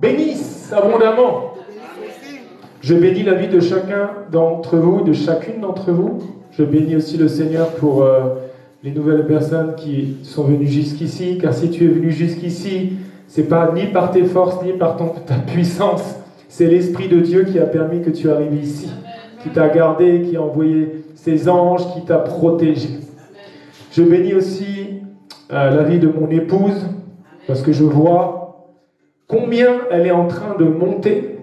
bénisse abondamment. Je bénis la vie de chacun d'entre vous, de chacune d'entre vous. Je bénis aussi le Seigneur pour les nouvelles personnes qui sont venues jusqu'ici, car si tu es venu jusqu'ici, c'est pas ni par tes forces, ni par ta puissance, c'est l'Esprit de Dieu qui a permis que tu arrives ici, qui t'a gardé, qui a envoyé ses anges, qui t'a protégé. Je bénis aussi la vie de mon épouse, parce que je vois combien elle est en train de monter.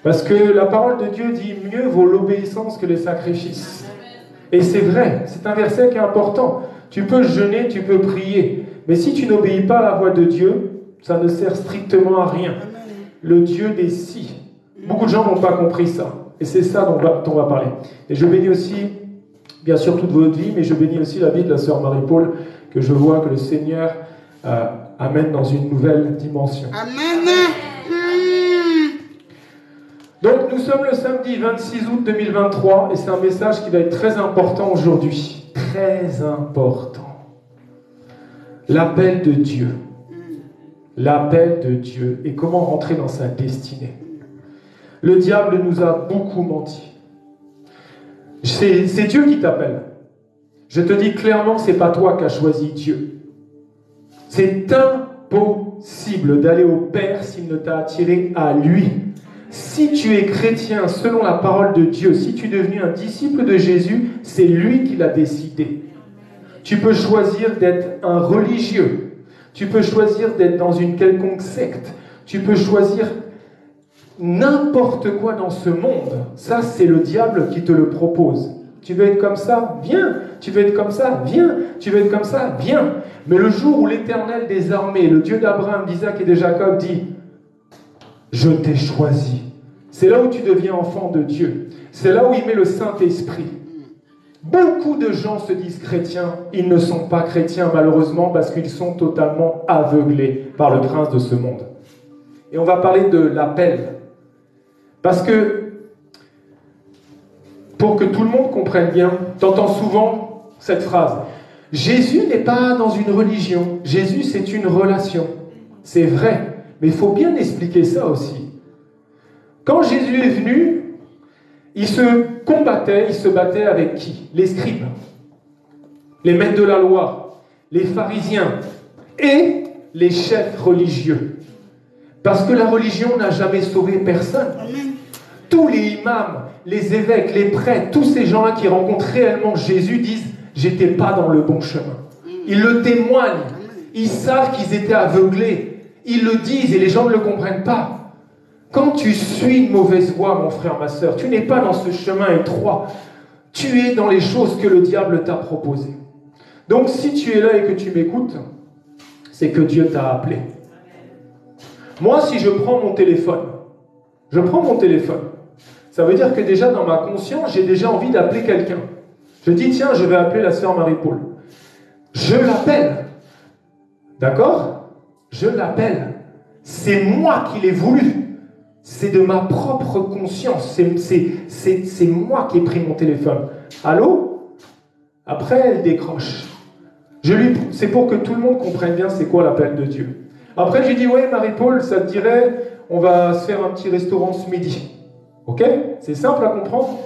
Parce que la parole de Dieu dit « Mieux vaut l'obéissance que les sacrifices ». Et c'est vrai, c'est un verset qui est important. Tu peux jeûner, tu peux prier. Mais si tu n'obéis pas à la voix de Dieu, ça ne sert strictement à rien. Le Dieu des si. Beaucoup de gens n'ont pas compris ça. Et c'est ça dont on va parler. Et je bénis aussi, bien sûr, toute votre vie, mais je bénis aussi la vie de la sœur Marie-Paul, que je vois que le Seigneur amène dans une nouvelle dimension. Amen. Donc nous sommes le samedi 26 août 2023 et c'est un message qui va être très important aujourd'hui. Très important. L'appel de Dieu. L'appel de Dieu et comment rentrer dans sa destinée. Le diable nous a beaucoup menti. C'est Dieu qui t'appelle. Je te dis clairement, c'est pas toi qui as choisi Dieu. C'est impossible d'aller au Père s'il ne t'a attiré à lui. Si tu es chrétien selon la parole de Dieu, si tu es devenu un disciple de Jésus, c'est lui qui l'a décidé. Tu peux choisir d'être un religieux. Tu peux choisir d'être dans une quelconque secte. Tu peux choisir n'importe quoi dans ce monde. Ça, c'est le diable qui te le propose. Tu veux être comme ça? Viens. Tu veux être comme ça? Viens. Tu veux être comme ça? Viens. Mais le jour où l'Éternel des armées, le Dieu d'Abraham, d'Isaac et de Jacob dit « Je t'ai choisi », c'est là où tu deviens enfant de Dieu. C'est là où il met le Saint-Esprit. Beaucoup de gens se disent chrétiens, ils ne sont pas chrétiens malheureusement parce qu'ils sont totalement aveuglés par le prince de ce monde. Et on va parler de l'appel. Parce que, pour que tout le monde comprenne bien, tu entends souvent cette phrase. Jésus n'est pas dans une religion. Jésus, c'est une relation. C'est vrai, mais il faut bien expliquer ça aussi. Quand Jésus est venu, il se battait avec qui? Les scribes, les maîtres de la loi, les pharisiens et les chefs religieux. Parce que la religion n'a jamais sauvé personne. Tous les imams, les évêques, les prêtres, tous ces gens-là qui rencontrent réellement Jésus disent « J'étais pas dans le bon chemin ». Ils le témoignent. Ils savent qu'ils étaient aveuglés. Ils le disent et les gens ne le comprennent pas. Quand tu suis une mauvaise voie, mon frère, ma soeur, tu n'es pas dans ce chemin étroit. Tu es dans les choses que le diable t'a proposées. Donc si tu es là et que tu m'écoutes, c'est que Dieu t'a appelé. Moi, si je prends mon téléphone, ça veut dire que déjà dans ma conscience, j'ai déjà envie d'appeler quelqu'un. Je dis, tiens, je vais appeler la sœur Marie-Paul. Je l'appelle. D'accord? Je l'appelle. C'est moi qui l'ai voulu. C'est de ma propre conscience. C'est moi qui ai pris mon téléphone. Allô? Après, elle décroche. C'est pour que tout le monde comprenne bien c'est quoi l'appel de Dieu. Après, je lui dis, ouais, Marie-Paul, ça te dirait, on va se faire un petit restaurant ce midi. Ok? C'est simple à comprendre.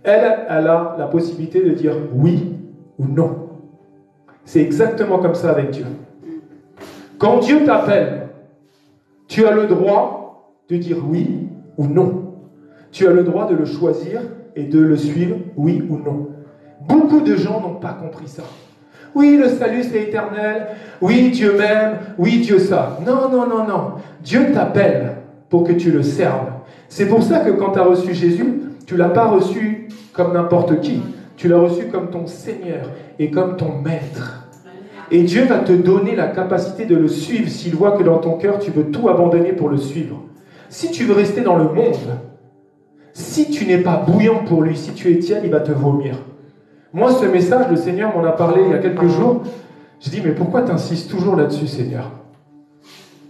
Elle a la possibilité de dire oui ou non. C'est exactement comme ça avec Dieu. Quand Dieu t'appelle, tu as le droit de dire oui ou non. Tu as le droit de le choisir et de le suivre, oui ou non. Beaucoup de gens n'ont pas compris ça. Oui, le salut c'est éternel. Oui, Dieu m'aime. Oui, Dieu ça. Non, non, non, non. Dieu t'appelle pour que tu le serves. C'est pour ça que quand tu as reçu Jésus, tu ne l'as pas reçu comme n'importe qui. Tu l'as reçu comme ton Seigneur et comme ton Maître. Et Dieu va te donner la capacité de le suivre s'il voit que dans ton cœur, tu veux tout abandonner pour le suivre. Si tu veux rester dans le monde, si tu n'es pas bouillant pour lui, si tu es tiède, il va te vomir. Moi, ce message, le Seigneur m'en a parlé il y a quelques jours. Je dis, mais pourquoi tu insistes toujours là-dessus, Seigneur?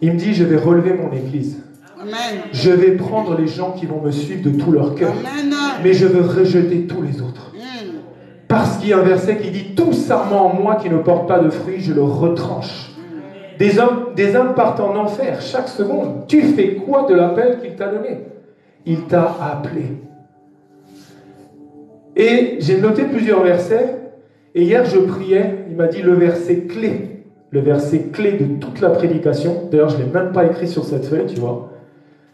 Il me dit, je vais relever mon église. Amen. Je vais prendre les gens qui vont me suivre de tout leur cœur. Amen. Mais je veux rejeter tous les autres. Parce qu'il y a un verset qui dit, tout sarment en moi qui ne porte pas de fruits, je le retranche. Des âmes partent en enfer chaque seconde. Tu fais quoi de l'appel qu'il t'a donné? Il t'a appelé. Et j'ai noté plusieurs versets. Et hier, je priais. Il m'a dit le verset clé. Le verset clé de toute la prédication. D'ailleurs, je ne l'ai même pas écrit sur cette feuille, tu vois.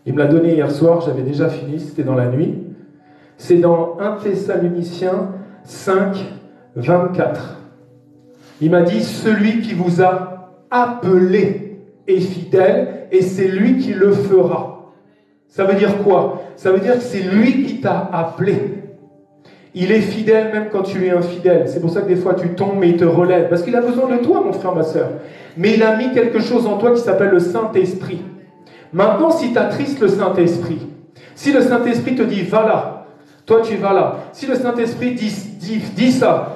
Il me l'a donné hier soir. J'avais déjà fini. C'était dans la nuit. C'est dans 1 Thessaloniciens 5, 24. Il m'a dit, celui qui vous a appelé est fidèle et c'est lui qui le fera. Ça veut dire quoi? Ça veut dire que c'est lui qui t'a appelé. Il est fidèle même quand tu es infidèle. C'est pour ça que des fois tu tombes mais il te relève. Parce qu'il a besoin de toi, mon frère, ma soeur. Mais il a mis quelque chose en toi qui s'appelle le Saint-Esprit. Maintenant, si tu attristes le Saint-Esprit, si le Saint-Esprit te dit, va là, toi tu vas là. Si le Saint-Esprit dit ça,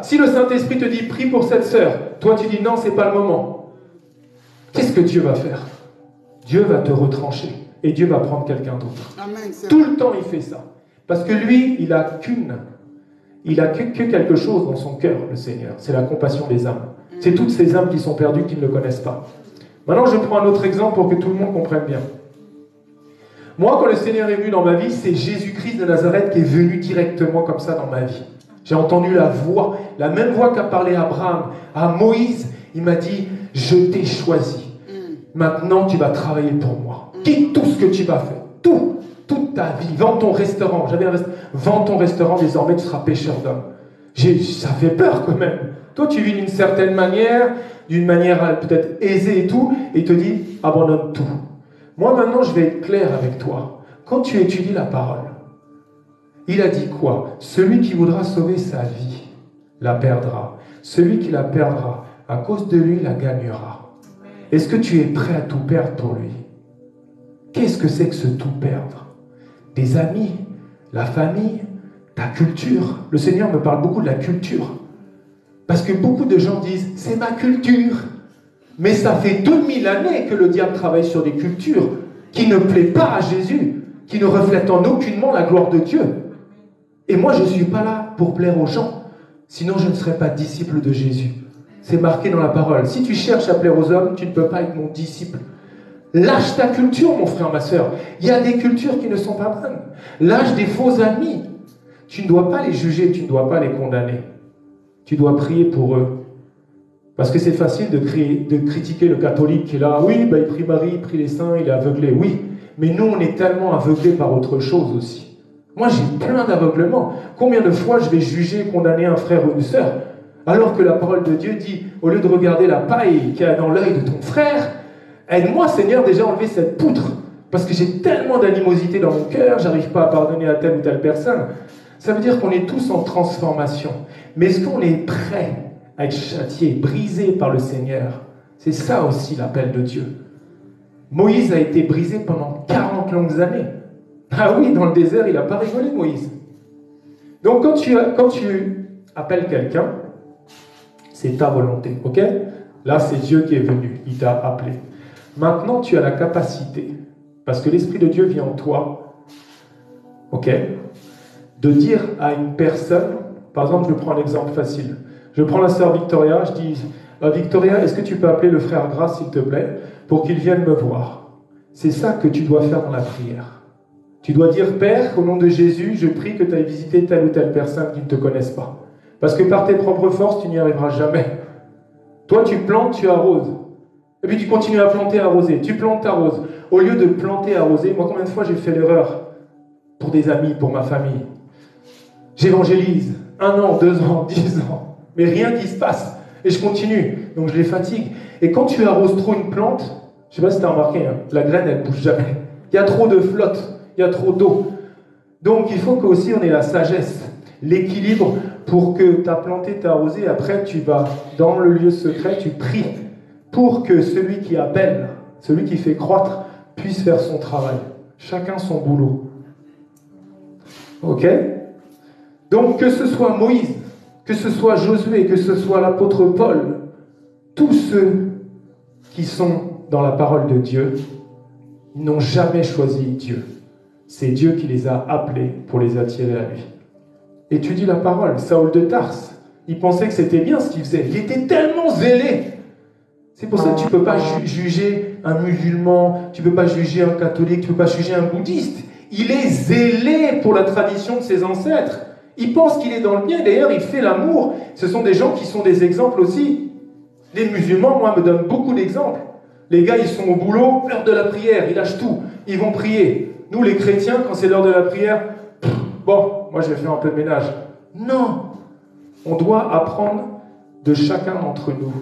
si le Saint-Esprit te dit, prie pour cette sœur, toi tu dis, non, c'est pas le moment. Qu'est-ce que Dieu va faire? Dieu va te retrancher et Dieu va prendre quelqu'un d'autre. Tout le temps il fait ça. Parce que lui, il a que quelque chose dans son cœur, le Seigneur. C'est la compassion des âmes. C'est toutes ces âmes qui sont perdues, qui ne le connaissent pas. Maintenant, je prends un autre exemple pour que tout le monde comprenne bien. Moi, quand le Seigneur est venu dans ma vie, c'est Jésus-Christ de Nazareth qui est venu directement comme ça dans ma vie. J'ai entendu la voix, la même voix qu'a parlé Abraham. À Moïse, il m'a dit, je t'ai choisi. Maintenant, tu vas travailler pour moi. Quitte tout ce que tu vas faire. Toute ta vie. Vends ton restaurant. Vends ton restaurant, désormais tu seras pêcheur d'hommes. Ça fait peur quand même. Toi, tu vis d'une certaine manière peut-être aisée et tout, et il te dit, abandonne tout. Moi, maintenant, je vais être clair avec toi. Quand tu étudies la parole, il a dit quoi? Celui qui voudra sauver sa vie la perdra. Celui qui la perdra, à cause de lui, la gagnera. Est-ce que tu es prêt à tout perdre pour lui? Qu'est-ce que c'est que ce tout perdre? Des amis, la famille, ta culture. Le Seigneur me parle beaucoup de la culture. Parce que beaucoup de gens disent, c'est ma culture. Mais ça fait 2000 années que le diable travaille sur des cultures qui ne plaisent pas à Jésus, qui ne reflètent en aucunement la gloire de Dieu. Et moi, je ne suis pas là pour plaire aux gens. Sinon, je ne serais pas disciple de Jésus. C'est marqué dans la parole. Si tu cherches à plaire aux hommes, tu ne peux pas être mon disciple. Lâche ta culture, mon frère, ma soeur. Il y a des cultures qui ne sont pas bonnes. Lâche des faux amis. Tu ne dois pas les juger, tu ne dois pas les condamner. Tu dois prier pour eux. Parce que c'est facile de critiquer le catholique qui est là. Oui, il prie Marie, il prie les saints, il est aveuglé. Oui, mais nous, on est tellement aveuglés par autre chose aussi. Moi, j'ai plein d'aveuglements. Combien de fois je vais juger, condamner un frère ou une sœur, alors que la parole de Dieu dit, au lieu de regarder la paille qu'il y a dans l'œil de ton frère, aide-moi, Seigneur, déjà à enlever cette poutre. Parce que j'ai tellement d'animosité dans mon cœur, j'arrive pas à pardonner à telle ou telle personne. Ça veut dire qu'on est tous en transformation. Mais est-ce qu'on est prêt à être châtié, brisé par le Seigneur? C'est ça aussi l'appel de Dieu. Moïse a été brisé pendant 40 longues années. Ah oui, dans le désert, il n'a pas rigolé, Moïse. Donc quand tu appelles quelqu'un, c'est ta volonté, ok? Là, c'est Dieu qui est venu, il t'a appelé. Maintenant, tu as la capacité, parce que l'Esprit de Dieu vit en toi, ok? De dire à une personne, par exemple, je prends un exemple facile. Je prends la sœur Victoria, je dis, Victoria, est-ce que tu peux appeler le frère Grace, s'il te plaît, pour qu'il vienne me voir? C'est ça que tu dois faire dans la prière. Tu dois dire, Père, au nom de Jésus, je prie que tu ailles visiter telle ou telle personne qui ne te connaisse pas. Parce que par tes propres forces, tu n'y arriveras jamais. Toi, tu plantes, tu arroses. Et puis tu continues à planter, arroser. Tu plantes, arroses. Au lieu de planter, arroser, moi, combien de fois j'ai fait l'erreur pour des amis, pour ma famille? J'évangélise 1 an, 2 ans, 10 ans, mais rien qui se passe. Et je continue, donc je les fatigue. Et quand tu arroses trop une plante, je ne sais pas si tu as remarqué, hein, la graine, elle ne bouge jamais. Il y a trop de flotte, il y a trop d'eau. Donc il faut qu'aussi on ait la sagesse, l'équilibre pour que tu as planté, tu as arrosé, après tu vas dans le lieu secret, tu pries pour que celui qui appelle, celui qui fait croître, puisse faire son travail. Chacun son boulot. Ok? Donc que ce soit Moïse, que ce soit Josué, que ce soit l'apôtre Paul, tous ceux qui sont dans la parole de Dieu, ils n'ont jamais choisi Dieu. C'est Dieu qui les a appelés pour les attirer à lui. Étudie la parole. Saül de Tarse, il pensait que c'était bien ce qu'il faisait. Il était tellement zélé. C'est pour ça que tu ne peux pas juger un musulman, tu ne peux pas juger un catholique, tu ne peux pas juger un bouddhiste. Il est zélé pour la tradition de ses ancêtres. Il pense qu'il est dans le bien, d'ailleurs il fait l'amour. Ce sont des gens qui sont des exemples aussi. Les musulmans, moi, me donnent beaucoup d'exemples. Les gars, ils sont au boulot, l'heure de la prière, ils lâchent tout, ils vont prier. Nous, les chrétiens, quand c'est l'heure de la prière, bon, moi je vais faire un peu de ménage. Non, on doit apprendre de chacun d'entre nous.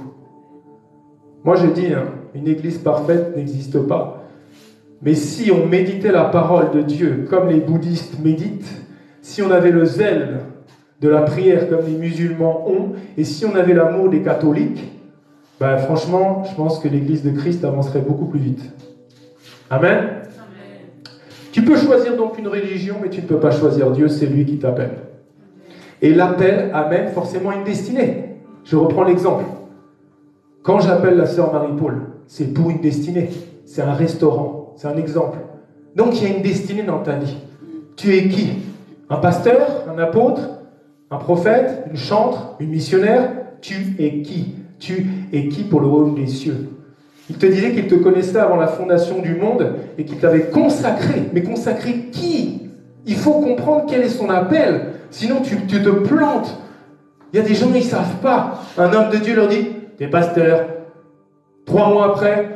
Moi je dis, hein, une église parfaite n'existe pas. Mais si on méditait la parole de Dieu comme les bouddhistes méditent, si on avait le zèle de la prière comme les musulmans ont, et si on avait l'amour des catholiques, ben franchement, je pense que l'église de Christ avancerait beaucoup plus vite. Amen. Amen. Tu peux choisir donc une religion, mais tu ne peux pas choisir Dieu, c'est lui qui t'appelle. Et l'appel amène forcément une destinée. Je reprends l'exemple. Quand j'appelle la sœur Marie-Paul, c'est pour une destinée. C'est un restaurant, c'est un exemple. Donc il y a une destinée dans ta vie. Tu es qui? Un pasteur, un apôtre, un prophète, une chantre, une missionnaire? Tu es qui? Tu es qui pour le royaume des cieux? Il te disait qu'il te connaissait avant la fondation du monde et qu'il t'avait consacré. Mais consacré qui? Il faut comprendre quel est son appel. Sinon, tu te plantes. Il y a des gens, ils ne savent pas. Un homme de Dieu leur dit, t'es pasteur. 3 mois après,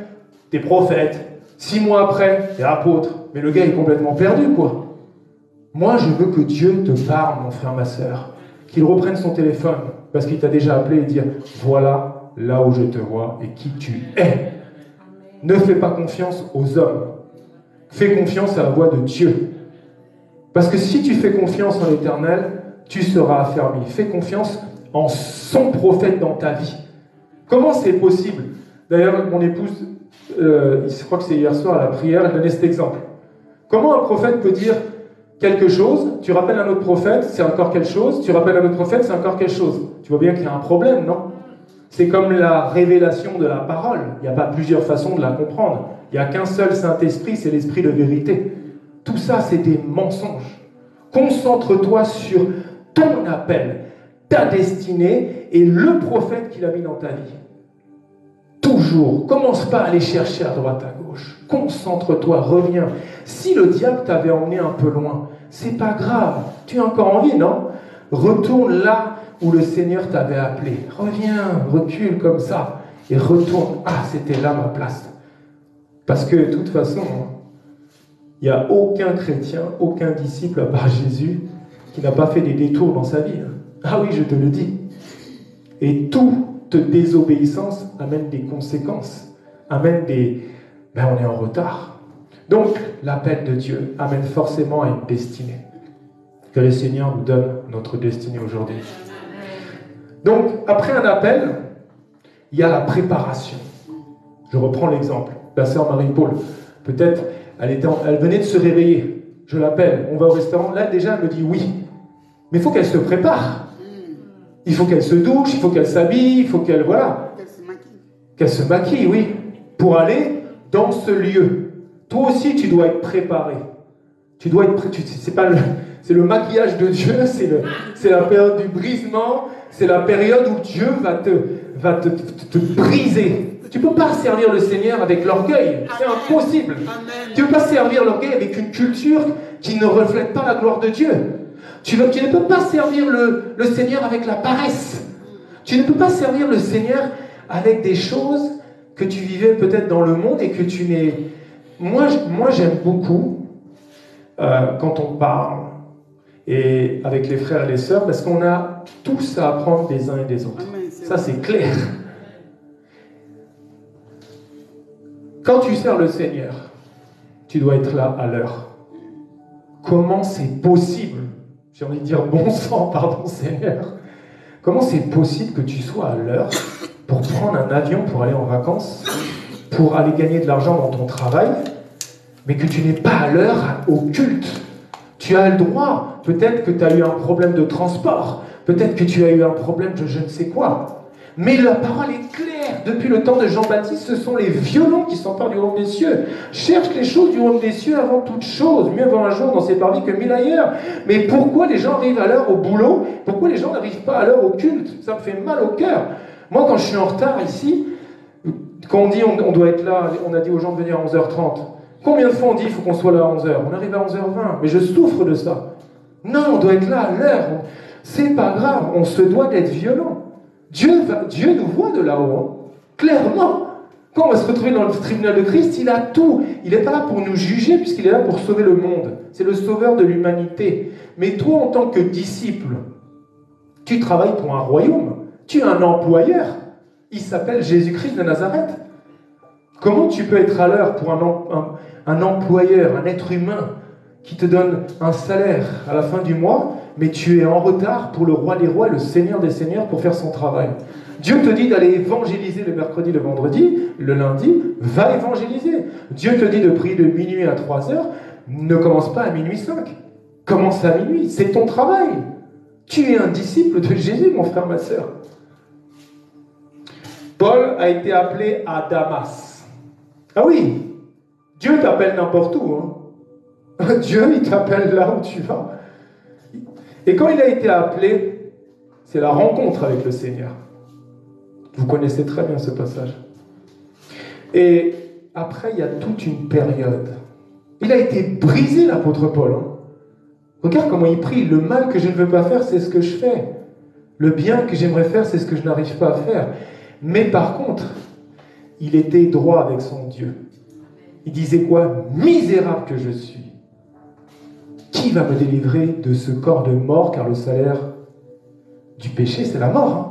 t'es prophète. 6 mois après, t'es apôtre. Mais le gars est complètement perdu, quoi. Moi, je veux que Dieu te parle, mon frère, ma sœur. Qu'il reprenne son téléphone, parce qu'il t'a déjà appelé et dire, voilà là où je te vois et qui tu es. Ne fais pas confiance aux hommes. Fais confiance à la voix de Dieu. Parce que si tu fais confiance en l'Éternel, tu seras affermi. Fais confiance en son prophète dans ta vie. Comment c'est possible? D'ailleurs, mon épouse, je crois que c'est hier soir à la prière, elle donnait cet exemple. Comment un prophète peut dire quelque chose, tu rappelles un autre prophète, c'est encore quelque chose, tu rappelles un autre prophète, c'est encore quelque chose. Tu vois bien qu'il y a un problème, non? C'est comme la révélation de la parole. Il n'y a pas plusieurs façons de la comprendre. Il n'y a qu'un seul Saint-Esprit, c'est l'Esprit de vérité. Tout ça, c'est des mensonges. Concentre-toi sur ton appel, ta destinée et le prophète qu'il a mis dans ta vie. Toujours. Commence pas à aller chercher à droite, à gauche. Concentre-toi, reviens. Si le diable t'avait emmené un peu loin, c'est pas grave. Tu as encore envie, non? Retourne là où le Seigneur t'avait appelé. Reviens, recule comme ça et retourne. Ah, c'était là ma place. Parce que de toute façon, il n'y a aucun chrétien, aucun disciple à part Jésus qui n'a pas fait des détours dans sa vie. Ah oui, je te le dis. Et toute désobéissance amène des conséquences, amène des... Ben, on est en retard. Donc, l'appel de Dieu amène forcément à une destinée. Que le Seigneur nous donne notre destinée aujourd'hui. Donc, après un appel, il y a la préparation. Je reprends l'exemple. La sœur Marie-Paul, peut-être, elle venait de se réveiller. Je l'appelle, on va au restaurant. Là, déjà, elle me dit oui. Mais il faut qu'elle se prépare. Il faut qu'elle se douche, il faut qu'elle s'habille, il faut qu'elle... Voilà. Qu'elle se maquille, oui. Pour aller dans ce lieu. Toi aussi, tu dois être préparé. Tu dois être... C'est le maquillage de Dieu, c'est la période du brisement, c'est la période où Dieu va te briser. Tu ne peux pas servir le Seigneur avec l'orgueil, c'est impossible. Amen. Tu ne peux pas servir l'orgueil avec une culture qui ne reflète pas la gloire de Dieu. Tu ne peux pas servir le Seigneur avec la paresse. Tu ne peux pas servir le Seigneur avec des choses que tu vivais peut-être dans le monde et que tu n'es... Moi j'aime beaucoup quand on parle et avec les frères et les sœurs, parce qu'on a tous à apprendre des uns et des autres. Amen, ça, c'est clair. Quand tu sers le Seigneur, tu dois être là à l'heure. Comment c'est possible? J'ai envie de dire bon sang, pardon Seigneur. Comment c'est possible que tu sois à l'heure pour prendre un avion pour aller en vacances, pour aller gagner de l'argent dans ton travail, mais que tu n'es pas à l'heure au culte? Tu as le droit. Peut-être que tu as eu un problème de transport. Peut-être que tu as eu un problème de je ne sais quoi. Mais la parole est claire. Depuis le temps de Jean-Baptiste, ce sont les violents qui s'emparent du royaume des cieux. Cherche les choses du royaume des cieux avant toute chose. Mieux vaut un jour dans ses parvis que 1000 ailleurs. Mais pourquoi les gens arrivent à l'heure au boulot? Pourquoi les gens n'arrivent pas à l'heure au culte? Ça me fait mal au cœur. Moi, quand je suis en retard ici, Quand on dit on doit être là, on a dit aux gens de venir à 11h30. Combien de fois on dit il faut qu'on soit là à 11h? On arrive à 11h20, mais je souffre de ça. Non, on doit être là à l'heure. C'est pas grave, on se doit d'être violent. Dieu nous voit de là-haut, hein. Clairement. Quand on va se retrouver dans le tribunal de Christ, il a tout. Il n'est pas là pour nous juger, puisqu'il est là pour sauver le monde. C'est le sauveur de l'humanité. Mais toi, en tant que disciple, tu travailles pour un royaume. Tu es un employeur. Il s'appelle Jésus-Christ de Nazareth. Comment tu peux être à l'heure pour un employeur, un être humain qui te donne un salaire à la fin du mois, mais tu es en retard pour le roi des rois, le Seigneur des seigneurs, pour faire son travail? Dieu te dit d'aller évangéliser le mercredi, le vendredi, le lundi, va évangéliser. Dieu te dit de prier de minuit à 3h, ne commence pas à minuit 5. Commence à minuit, c'est ton travail. Tu es un disciple de Jésus, mon frère, ma soeur. Paul a été appelé à Damas. Ah oui, Dieu t'appelle n'importe où, hein. Dieu, il t'appelle là où tu vas. Et quand il a été appelé, c'est la rencontre avec le Seigneur. Vous connaissez très bien ce passage. Et après, il y a toute une période. Il a été brisé, l'apôtre Paul, hein. Regarde comment il prie. Le mal que je ne veux pas faire, c'est ce que je fais. Le bien que j'aimerais faire, c'est ce que je n'arrive pas à faire. Mais par contre, il était droit avec son Dieu. Il disait quoi? Misérable que je suis. Qui va me délivrer de ce corps de mort, car le salaire du péché, c'est la mort, hein.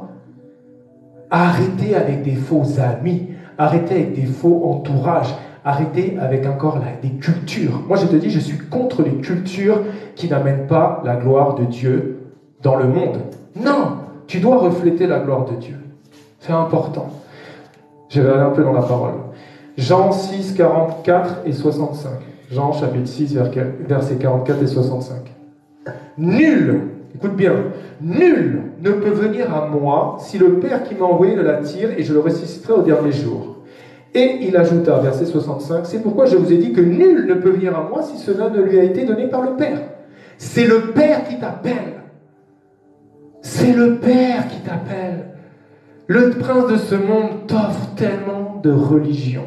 Arrêtez avec des faux amis, arrêtez avec des faux entourages, arrêtez avec encore des cultures. Moi, je te dis, je suis contre les cultures qui n'amènent pas la gloire de Dieu dans le monde. Non, tu dois refléter la gloire de Dieu. C'est important. Je vais aller un peu dans la parole. Jean 6, 44 et 65. Jean chapitre 6, versets 44 et 65. Nul, écoute bien, nul ne peut venir à moi si le Père qui m'a envoyé ne l'attire, et je le ressusciterai au dernier jour. Et il ajouta, verset 65, c'est pourquoi je vous ai dit que nul ne peut venir à moi si cela ne lui a été donné par le Père. C'est le Père qui t'appelle. C'est le Père qui t'appelle. Le prince de ce monde t'offre tellement de religion.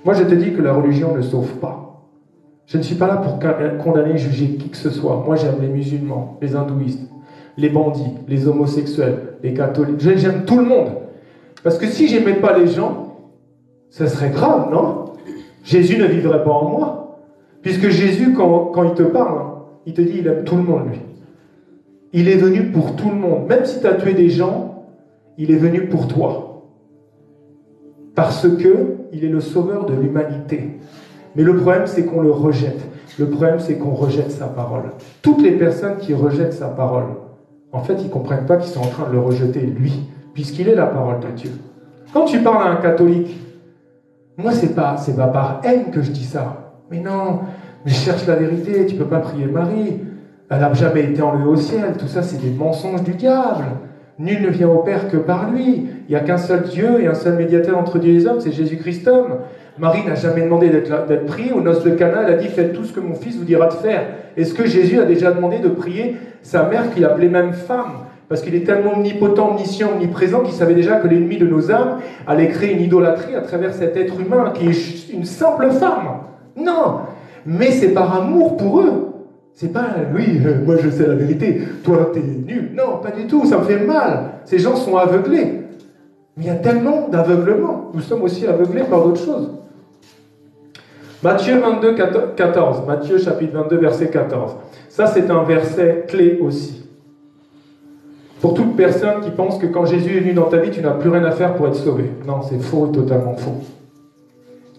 Moi, je te dis que la religion ne sauve pas. Je ne suis pas là pour condamner, juger qui que ce soit. Moi, j'aime les musulmans, les hindouistes, les bandits, les homosexuels, les catholiques. J'aime tout le monde. Parce que si j'aimais pas les gens, ça serait grave, non? Jésus ne vivrait pas en moi. Puisque Jésus, quand il te parle, hein, il te dit il aime tout le monde, lui. Il est venu pour tout le monde. Même si tu as tué des gens, il est venu pour toi. Parce que il est le sauveur de l'humanité. Mais le problème, c'est qu'on le rejette. Le problème, c'est qu'on rejette sa parole. Toutes les personnes qui rejettent sa parole, en fait, ils ne comprennent pas qu'ils sont en train de le rejeter, lui, puisqu'il est la parole de Dieu. Quand tu parles à un catholique, moi, c'est pas par haine que je dis ça. Mais non, mais je cherche la vérité, tu ne peux pas prier Marie. Elle n'a jamais été enlevée au ciel. Tout ça, c'est des mensonges du diable. Nul ne vient au Père que par lui. Il n'y a qu'un seul Dieu et un seul médiateur entre Dieu et les hommes, c'est Jésus-Christ homme. Marie n'a jamais demandé d'être priée. Aux noces de Cana, elle a dit « Faites tout ce que mon fils vous dira de faire ». Est-ce que Jésus a déjà demandé de prier sa mère qu'il appelait même femme? Parce qu'il est tellement omnipotent, omniscient, omniprésent qu'il savait déjà que l'ennemi de nos âmes allait créer une idolâtrie à travers cet être humain qui est une simple femme. Non, mais c'est par amour pour eux. C'est pas « Oui, moi je sais la vérité, toi t'es nul ». Non, pas du tout, ça me fait mal. Ces gens sont aveuglés. Mais il y a tellement d'aveuglement. Nous sommes aussi aveuglés par d'autres choses. Matthieu 22, 14. Matthieu chapitre 22, verset 14. Ça, c'est un verset clé aussi. Pour toute personne qui pense que quand Jésus est venu dans ta vie, tu n'as plus rien à faire pour être sauvé. Non, c'est faux, totalement faux.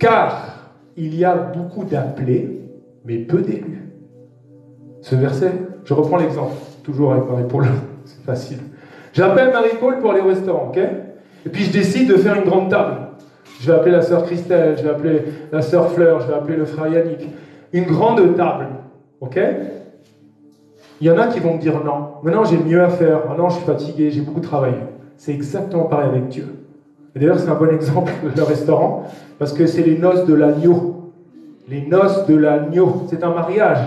Car il y a beaucoup d'appelés, mais peu d'élus. Ce verset, je reprends l'exemple, toujours avec Marie-Paul, c'est facile. J'appelle Marie-Paul pour aller au restaurant, ok? Et puis je décide de faire une grande table. Je vais appeler la sœur Christelle, je vais appeler la sœur Fleur, je vais appeler le frère Yannick. Une grande table, ok? Il y en a qui vont me dire non. Maintenant j'ai mieux à faire. Maintenant je suis fatigué, j'ai beaucoup travaillé. C'est exactement pareil avec Dieu. Et d'ailleurs c'est un bon exemple, le restaurant, parce que c'est les noces de l'agneau. Les noces de l'agneau, c'est un mariage.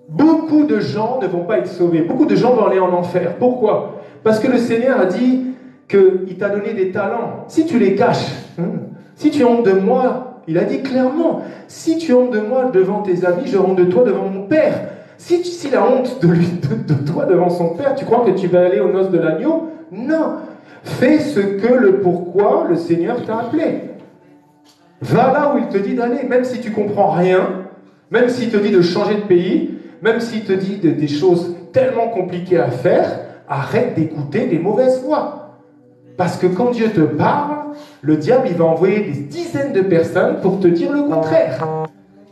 Beaucoup de gens ne vont pas être sauvés. Beaucoup de gens vont aller en enfer. Pourquoi? Parce que le Seigneur a dit qu'il t'a donné des talents, si tu les caches, si tu as honte de moi, il a dit clairement, si tu as honte de moi devant tes amis, je honte de toi devant mon Père. Si la honte de toi devant son Père, tu crois que tu vas aller aux noces de l'agneau? Non. Fais ce que le pourquoi le Seigneur t'a appelé. Va là où il te dit d'aller, même si tu comprends rien, même s'il te dit de changer de pays, même s'il te dit des choses tellement compliquées à faire, arrête d'écouter des mauvaises voix. Parce que quand Dieu te parle, le diable il va envoyer des dizaines de personnes pour te dire le contraire.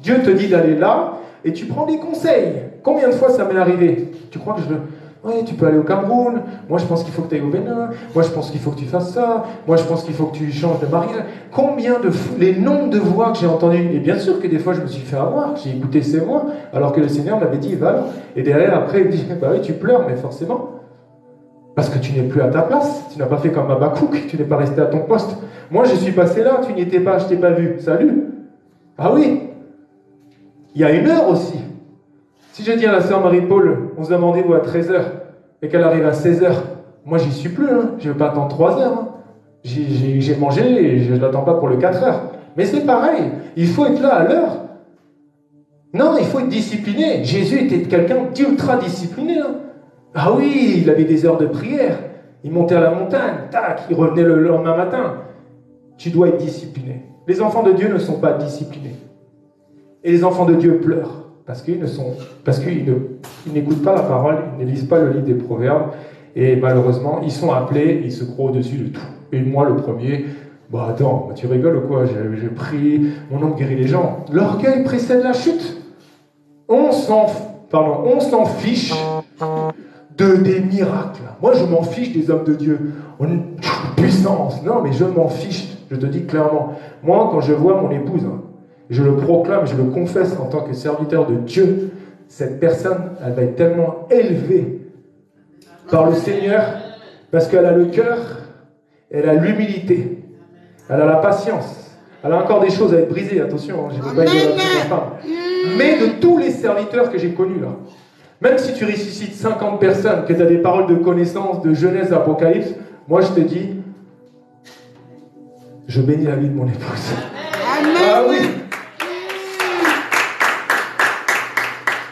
Dieu te dit d'aller là, et tu prends des conseils. Combien de fois ça m'est arrivé? Tu crois que je veux... Ouais, tu peux aller au Cameroun. Moi, je pense qu'il faut que tu ailles au Bénin. Moi, je pense qu'il faut que tu fasses ça. Moi, je pense qu'il faut que tu changes de mari. Combien de... Les nombres de voix que j'ai entendues. Et bien sûr que des fois, je me suis fait avoir. J'ai écouté ces voix, alors que le Seigneur m'avait dit, va. Et derrière, après, il me dit, bah oui, tu pleures, mais forcément. Parce que tu n'es plus à ta place. Tu n'as pas fait comme Habakkuk. Tu n'es pas resté à ton poste. Moi, je suis passé là. Tu n'y étais pas. Je t'ai pas vu. Salut. Ah oui. Il y a une heure aussi. Si je dis à la sœur Marie-Paul, on se donne rendez-vous à 13h et qu'elle arrive à 16h, moi j'y suis plus, hein. Je ne vais pas attendre 3 heures. Hein. J'ai mangé et je ne l'attends pas pour le 4h. Mais c'est pareil, il faut être là à l'heure. Non, il faut être discipliné. Jésus était quelqu'un d'ultra discipliné. Hein. Ah oui, il avait des heures de prière. Il montait à la montagne, tac, il revenait le lendemain matin. Tu dois être discipliné. Les enfants de Dieu ne sont pas disciplinés. Et les enfants de Dieu pleurent. Parce qu'ils n'écoutent pas la parole, ils ne lisent pas le livre des Proverbes, et malheureusement, ils sont appelés, ils se croient au-dessus de tout. Et moi, le premier, bah attends, tu rigoles ou quoi? J'ai pris, mon nom guérit les gens. L'orgueil précède la chute. On s'en fiche des miracles. Moi, je m'en fiche des hommes de Dieu. Puissance. Non, mais je m'en fiche, je te dis clairement. Moi, quand je vois mon épouse, je le proclame, je le confesse en tant que serviteur de Dieu, cette personne, elle va être tellement élevée par le Seigneur, parce qu'elle a le cœur, elle a l'humilité, elle a la patience, elle a encore des choses à être brisées, attention, je ne veux pas dire la femme. Mais de tous les serviteurs que j'ai connus là, même si tu ressuscites 50 personnes, que tu as des paroles de connaissance, de Genèse, d'Apocalypse, moi je te dis, je bénis la vie de mon épouse. Ah oui.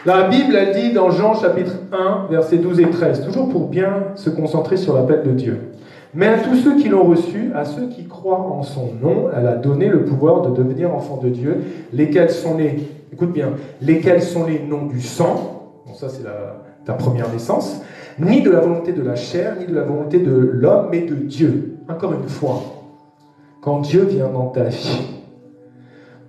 La Bible, elle dit dans Jean chapitre 1, versets 12 et 13, toujours pour bien se concentrer sur l'appel de Dieu. Mais à tous ceux qui l'ont reçu, à ceux qui croient en son nom, elle a donné le pouvoir de devenir enfants de Dieu, lesquels sont nés, écoute bien, lesquels sont nés non du sang, bon ça c'est ta première naissance, ni de la volonté de la chair, ni de la volonté de l'homme, mais de Dieu. Encore une fois, quand Dieu vient dans ta vie,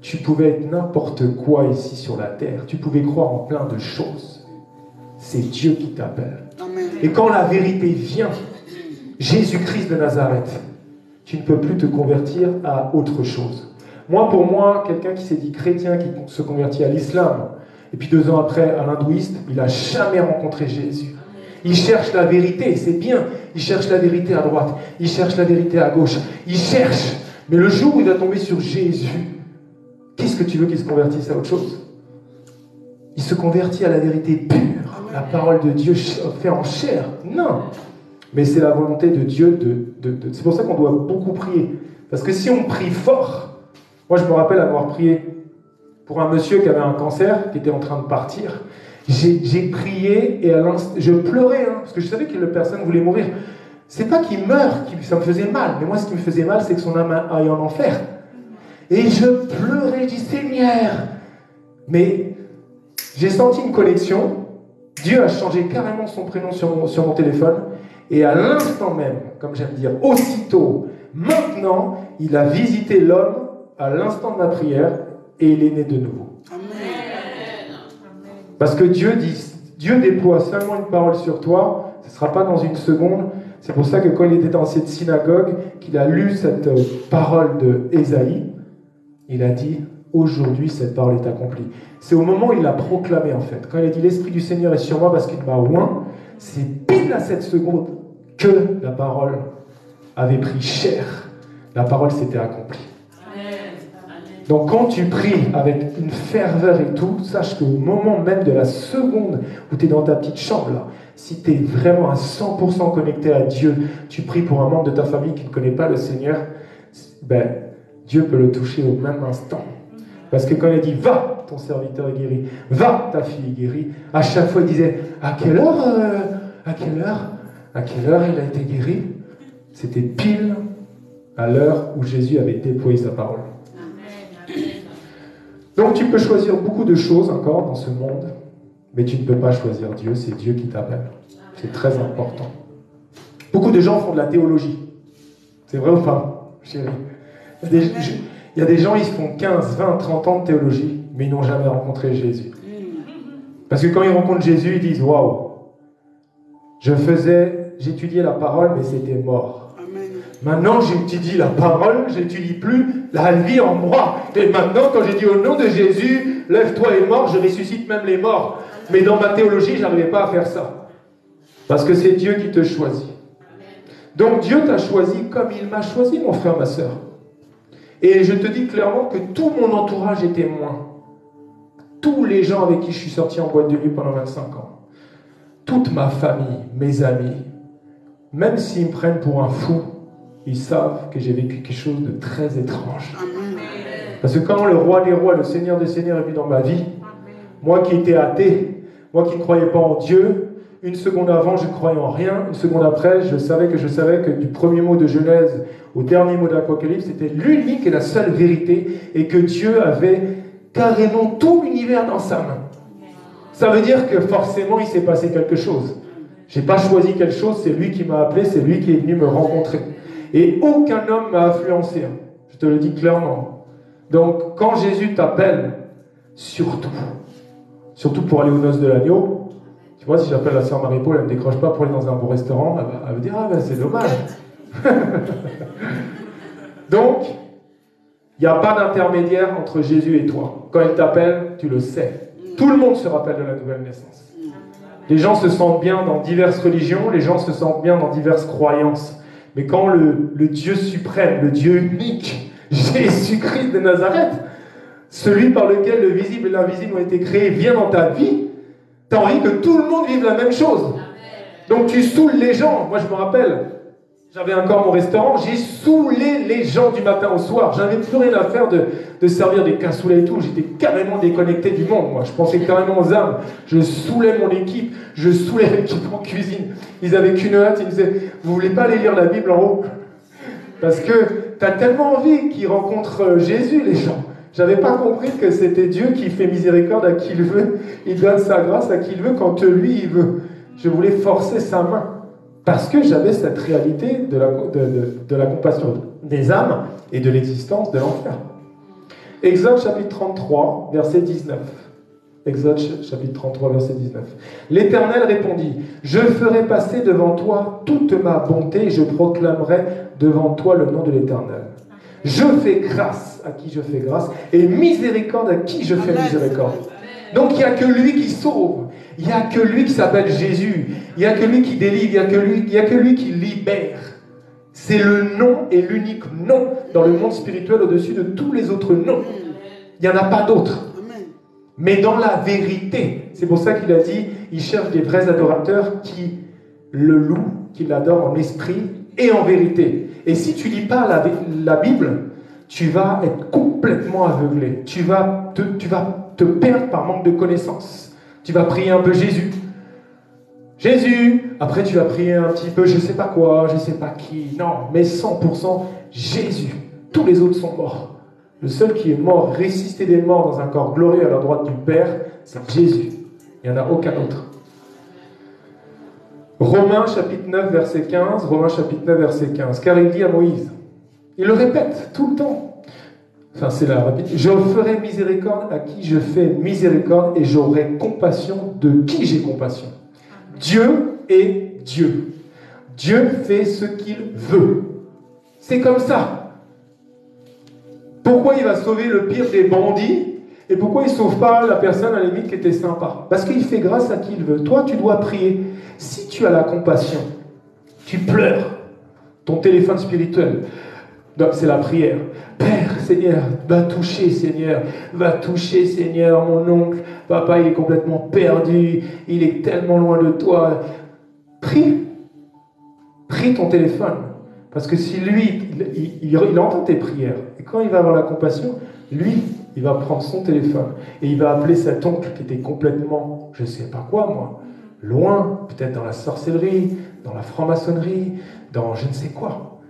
tu pouvais être n'importe quoi ici sur la terre. Tu pouvais croire en plein de choses. C'est Dieu qui t'appelle. Et quand la vérité vient, Jésus-Christ de Nazareth, tu ne peux plus te convertir à autre chose. Moi, pour moi, quelqu'un qui s'est dit chrétien, qui se convertit à l'islam, et puis 2 ans après à l'hindouiste, il n'a jamais rencontré Jésus. Il cherche la vérité, c'est bien. Il cherche la vérité à droite. Il cherche la vérité à gauche. Il cherche. Mais le jour où il va tomber sur Jésus, qu'est-ce que tu veux qu'il se convertisse à autre chose? Il se convertit à la vérité pure, la parole de Dieu fait en chair. Non. Mais c'est la volonté de Dieu c'est pour ça qu'on doit beaucoup prier. Parce que si on prie fort, moi je me rappelle avoir prié pour un monsieur qui avait un cancer, qui était en train de partir. J'ai prié et je pleurais, parce que je savais que la personne voulait mourir. C'est pas qu'il meure, ça me faisait mal. Mais moi ce qui me faisait mal, c'est que son âme aille en enfer. Et je pleurais, je dis Seigneur. Mais j'ai senti une connexion. Dieu a changé carrément son prénom sur mon téléphone. Et à l'instant même, comme j'aime dire, aussitôt, maintenant, il a visité l'homme à l'instant de ma prière et il est né de nouveau. Amen. Parce que Dieu déploie seulement une parole sur toi. Ce ne sera pas dans une seconde. C'est pour ça que quand il était dans cette synagogue, qu'il a lu cette parole de Ésaïe, il a dit, aujourd'hui cette parole est accomplie. C'est au moment où il l'a proclamé en fait. Quand il a dit, l'Esprit du Seigneur est sur moi parce qu'il m'a oint, c'est pile à cette seconde que la parole avait pris chair. La parole s'était accomplie. Donc quand tu pries avec une ferveur et tout, sache qu'au moment même de la seconde où tu es dans ta petite chambre là, Si tu es vraiment à 100% connecté à Dieu, tu pries pour un membre de ta famille qui ne connaît pas le Seigneur, ben, Dieu peut le toucher au même instant. Parce que quand il dit « Va, ton serviteur est guéri. Va, ta fille est guérie », à chaque fois il disait « À quelle heure il a été guéri ?» C'était pile à l'heure où Jésus avait déployé sa parole. Donc tu peux choisir beaucoup de choses encore dans ce monde, mais tu ne peux pas choisir Dieu, c'est Dieu qui t'appelle. C'est très important. Beaucoup de gens font de la théologie. C'est vrai ou pas, chérie? Il y a des gens, ils font 15, 20, 30 ans de théologie, mais ils n'ont jamais rencontré Jésus. Parce que quand ils rencontrent Jésus, ils disent « Waouh, j'étudiais la parole, mais c'était mort. Maintenant, j'étudie la parole, j'étudie plus la vie en moi. Et maintenant, quand j'ai dit au nom de Jésus, lève-toi et mort, je ressuscite même les morts. Mais dans ma théologie, je n'arrivais pas à faire ça. Parce que c'est Dieu qui te choisit. Donc Dieu t'a choisi comme il m'a choisi, mon frère, ma soeur. Et je te dis clairement que tout mon entourage est témoin. Tous les gens avec qui je suis sorti en boîte de nuit pendant 25 ans. Toute ma famille, mes amis, même s'ils me prennent pour un fou, ils savent que j'ai vécu quelque chose de très étrange. Parce que quand le roi des rois, le Seigneur des seigneurs est venu dans ma vie, moi qui étais athée, moi qui ne croyais pas en Dieu, une seconde avant, je ne croyais en rien. Une seconde après, je savais que du premier mot de Genèse au dernier mot de l'Apocalypse, c'était l'unique et la seule vérité, et que Dieu avait carrément tout l'univers dans sa main. Ça veut dire que forcément, il s'est passé quelque chose. Je n'ai pas choisi quelque chose, c'est lui qui m'a appelé, c'est lui qui est venu me rencontrer. Et aucun homme m'a influencé, je te le dis clairement. Donc, quand Jésus t'appelle, surtout pour aller aux noces de l'agneau, tu vois, si j'appelle la sœur Marie-Paul, elle ne me décroche pas pour aller dans un bon restaurant, elle va me dire « Ah ben c'est dommage !» Donc, il n'y a pas d'intermédiaire entre Jésus et toi. Quand il t'appelle, tu le sais. Tout le monde se rappelle de la nouvelle naissance. Les gens se sentent bien dans diverses religions, les gens se sentent bien dans diverses croyances. Mais quand le Dieu suprême, le Dieu unique, Jésus-Christ de Nazareth, celui par lequel le visible et l'invisible ont été créés, vient dans ta vie, tu as envie que tout le monde vive la même chose. Donc tu saoules les gens. Moi je me rappelle, j'avais encore mon restaurant, j'ai saoulé les gens du matin au soir. J'avais plus rien à faire de servir des cassoulets et tout. J'étais carrément déconnecté du monde, moi. Je pensais carrément aux âmes. Je saoulais mon équipe, je saoulais l'équipe en cuisine. Ils avaient qu'une hâte, ils me disaient « Vous voulez pas aller lire la Bible en haut ?» Parce que tu as tellement envie qu'ils rencontrent Jésus, les gens. J'avais pas compris que c'était Dieu qui fait miséricorde à qui il veut. Il donne sa grâce à qui il veut quand lui il veut. Je voulais forcer sa main. Parce que j'avais cette réalité de la compassion des âmes et de l'existence de l'enfer. Exode chapitre 33, verset 19. Exode chapitre 33, verset 19. L'Éternel répondit, « Je ferai passer devant toi toute ma bonté et je proclamerai devant toi le nom de l'Éternel. Je fais grâce à qui je fais grâce et miséricorde à qui je fais miséricorde. » Donc il n'y a que lui qui sauve. Il n'y a que lui qui s'appelle Jésus. Il n'y a que lui qui délivre. Il n'y a que lui qui libère. C'est le nom et l'unique nom dans le monde spirituel au-dessus de tous les autres noms. Il n'y en a pas d'autres. Mais dans la vérité, c'est pour ça qu'il a dit, il cherche des vrais adorateurs qui le louent, qui l'adorent en esprit et en vérité. Et si tu ne lis pas la Bible, tu vas être complètement aveuglé. Tu vas te perdre par manque de connaissances. Tu vas prier un peu Jésus. Jésus. Après, tu vas prier un petit peu je ne sais pas quoi, je ne sais pas qui. Non, mais 100% Jésus. Tous les autres sont morts. Le seul qui est mort, ressuscité des morts dans un corps glorieux à la droite du Père, c'est Jésus. Il n'y en a aucun autre. Romains chapitre 9, verset 15. Romains chapitre 9, verset 15. Car il dit à Moïse, il le répète tout le temps. Enfin, c'est la rapide. Je ferai miséricorde à qui je fais miséricorde et j'aurai compassion de qui j'ai compassion. Dieu est Dieu. Dieu fait ce qu'il veut. C'est comme ça. Pourquoi il va sauver le pire des bandits et pourquoi il ne sauve pas la personne à la limite qui était sympa? Parce qu'il fait grâce à qui il veut. Toi, tu dois prier. Si tu as la compassion, tu pleures. Ton téléphone spirituel, c'est la prière. Père, Seigneur, va toucher, Seigneur, mon oncle. Papa, il est complètement perdu. Il est tellement loin de toi. Prie. Prie ton téléphone. Parce que si lui, il entend tes prières, et quand il va avoir la compassion, lui, il va prendre son téléphone, et il va appeler cet oncle qui était complètement, je ne sais pas quoi moi, loin, peut-être dans la sorcellerie, dans la franc-maçonnerie, dans je ne sais quoi.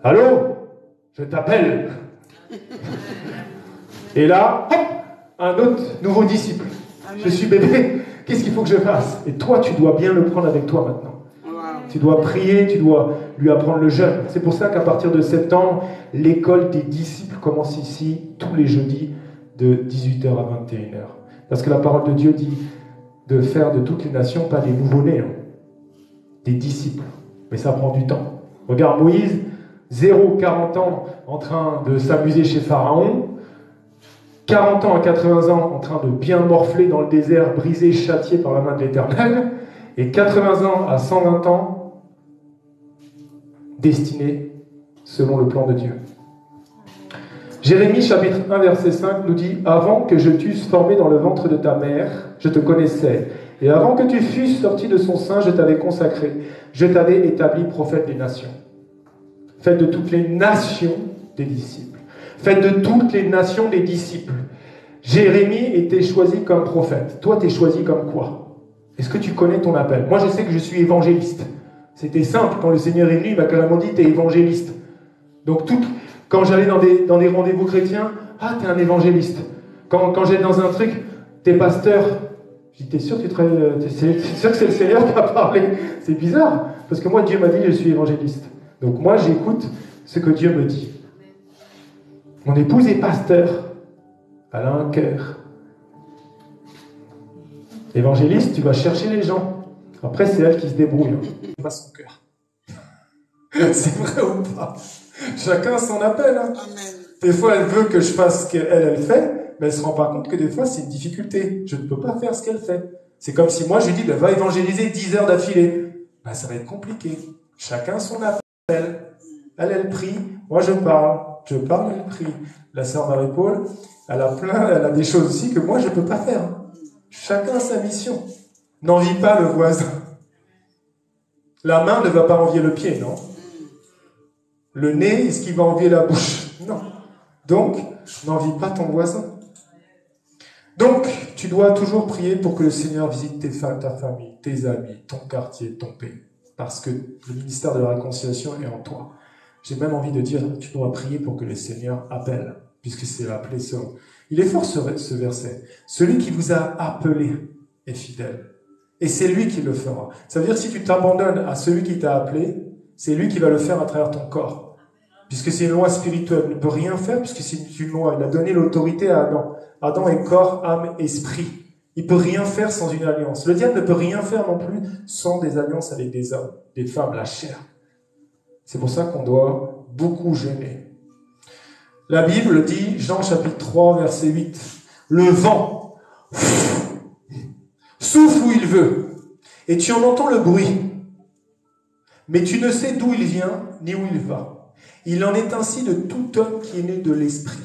Allô? Je t'appelle. Et là, hop, un autre nouveau disciple. Amen. Je suis bébé, qu'est-ce qu'il faut que je fasse? Et toi, tu dois bien le prendre avec toi maintenant. Tu dois prier, tu dois lui apprendre le jeûne. C'est pour ça qu'à partir de septembre, l'école des disciples commence ici tous les jeudis de 18h à 21h. Parce que la parole de Dieu dit de faire de toutes les nations, pas des nouveau-nés, des disciples. Mais ça prend du temps. Regarde Moïse, 40 ans en train de s'amuser chez Pharaon, 40 ans à 80 ans en train de bien morfler dans le désert, brisé, châtié par la main de l'Éternel, et 80 ans à 120 ans, destiné selon le plan de Dieu. Jérémie chapitre 1 verset 5 nous dit « Avant que je t'eusse formé dans le ventre de ta mère, je te connaissais. Et avant que tu fusses sorti de son sein, je t'avais consacré. Je t'avais établi prophète des nations. » Faites de toutes les nations des disciples. Faites de toutes les nations des disciples. Jérémie était choisi comme prophète. Toi, tu es choisi comme quoi? Est-ce que tu connais ton appel? Moi, je sais que je suis évangéliste. C'était simple. Quand le Seigneur est venu, il m'a carrément dit « T'es évangéliste. » Donc, quand j'allais dans des rendez-vous chrétiens, « Ah, t'es un évangéliste. » Quand j'étais dans un truc, « T'es pasteur. » Je dis « T'es sûr que t'es sûr que c'est le Seigneur qui a parlé? » C'est bizarre. Parce que moi, Dieu m'a dit « Je suis évangéliste. » Donc moi, j'écoute ce que Dieu me dit. Mon épouse est pasteur. Elle a un cœur. Évangéliste, tu vas chercher les gens. Après, c'est elle qui se débrouille. C'est pas son cœur. C'est vrai ou pas? Chacun son appel. Hein. Des fois, elle veut que je fasse ce qu'elle fait, mais elle se rend pas compte que des fois, c'est une difficulté. Je ne peux pas faire ce qu'elle fait. C'est comme si moi, je lui dis, va évangéliser 10 heures d'affilée. Ça va être compliqué. Chacun son appel. Elle prie, moi je parle, elle prie. La sœur Marie-Paul, elle a des choses aussi que moi je ne peux pas faire. Chacun a sa mission. N'envie pas le voisin. La main ne va pas envier le pied, non? Le nez, est-ce qu'il va envier la bouche? Non. Donc, n'envie pas ton voisin. Donc, tu dois toujours prier pour que le Seigneur visite ta famille, tes amis, ton quartier, ton pays. Parce que le ministère de la réconciliation est en toi. J'ai même envie de dire, tu dois prier pour que le Seigneur appelle, puisque c'est appelé selon. Il est fort ce verset. Celui qui vous a appelé est fidèle. Et c'est lui qui le fera. Ça veut dire que si tu t'abandonnes à celui qui t'a appelé, c'est lui qui va le faire à travers ton corps. Puisque c'est une loi spirituelle. Il ne peut rien faire puisque c'est une loi. Il a donné l'autorité à Adam. Adam est corps, âme, esprit. Il ne peut rien faire sans une alliance. Le diable ne peut rien faire non plus sans des alliances avec des hommes, des femmes, la chair. C'est pour ça qu'on doit beaucoup jeûner. La Bible dit, Jean chapitre 3, verset 8, le vent souffle où il veut, et tu en entends le bruit, mais tu ne sais d'où il vient ni où il va. Il en est ainsi de tout homme qui est né de l'esprit.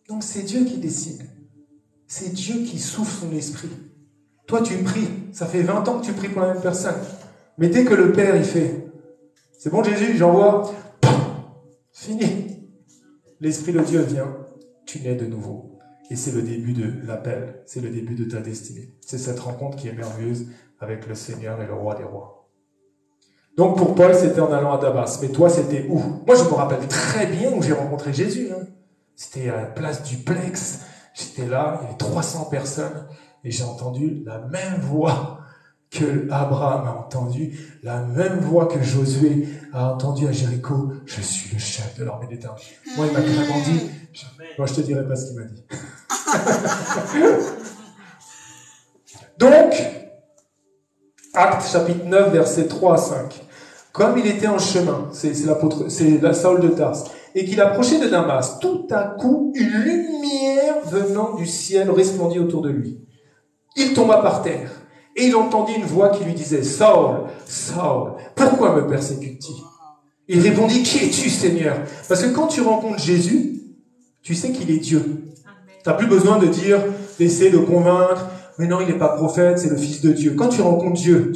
Donc c'est Dieu qui décide. C'est Dieu qui souffle son esprit. Toi, tu pries. Ça fait 20 ans que tu pries pour la même personne. Mais dès que le Père, il fait, c'est bon Jésus, j'envoie, fini. L'Esprit de Dieu vient, tu nais de nouveau. Et c'est le début de l'appel. C'est le début de ta destinée. C'est cette rencontre qui est merveilleuse avec le Seigneur et le Roi des Rois. Donc pour Paul, c'était en allant à Damas. Mais toi, c'était où? Moi, je me rappelle très bien où j'ai rencontré Jésus. Hein. C'était à la place du Plex. J'étais là, il y avait 300 personnes, et j'ai entendu la même voix que Abraham a entendu, la même voix que Josué a entendu à Jéricho. Je suis le chef de l'armée d'État. Moi, il m'a carrément dit, moi je te dirai pas ce qu'il m'a dit. Donc, Actes chapitre 9, versets 3 à 5. Comme il était en chemin, c'est la Saül de Tarse, et qu'il approchait de Damas, tout à coup, une lumière venant du ciel resplendit autour de lui. Il tomba par terre, et il entendit une voix qui lui disait, « Saül, Saül, pourquoi me persécutes-tu » Il répondit, « Qui es-tu, Seigneur ?» Parce que quand tu rencontres Jésus, tu sais qu'il est Dieu. Tu n'as plus besoin de dire, d'essayer de convaincre, mais non, il n'est pas prophète, c'est le Fils de Dieu. Quand tu rencontres Dieu,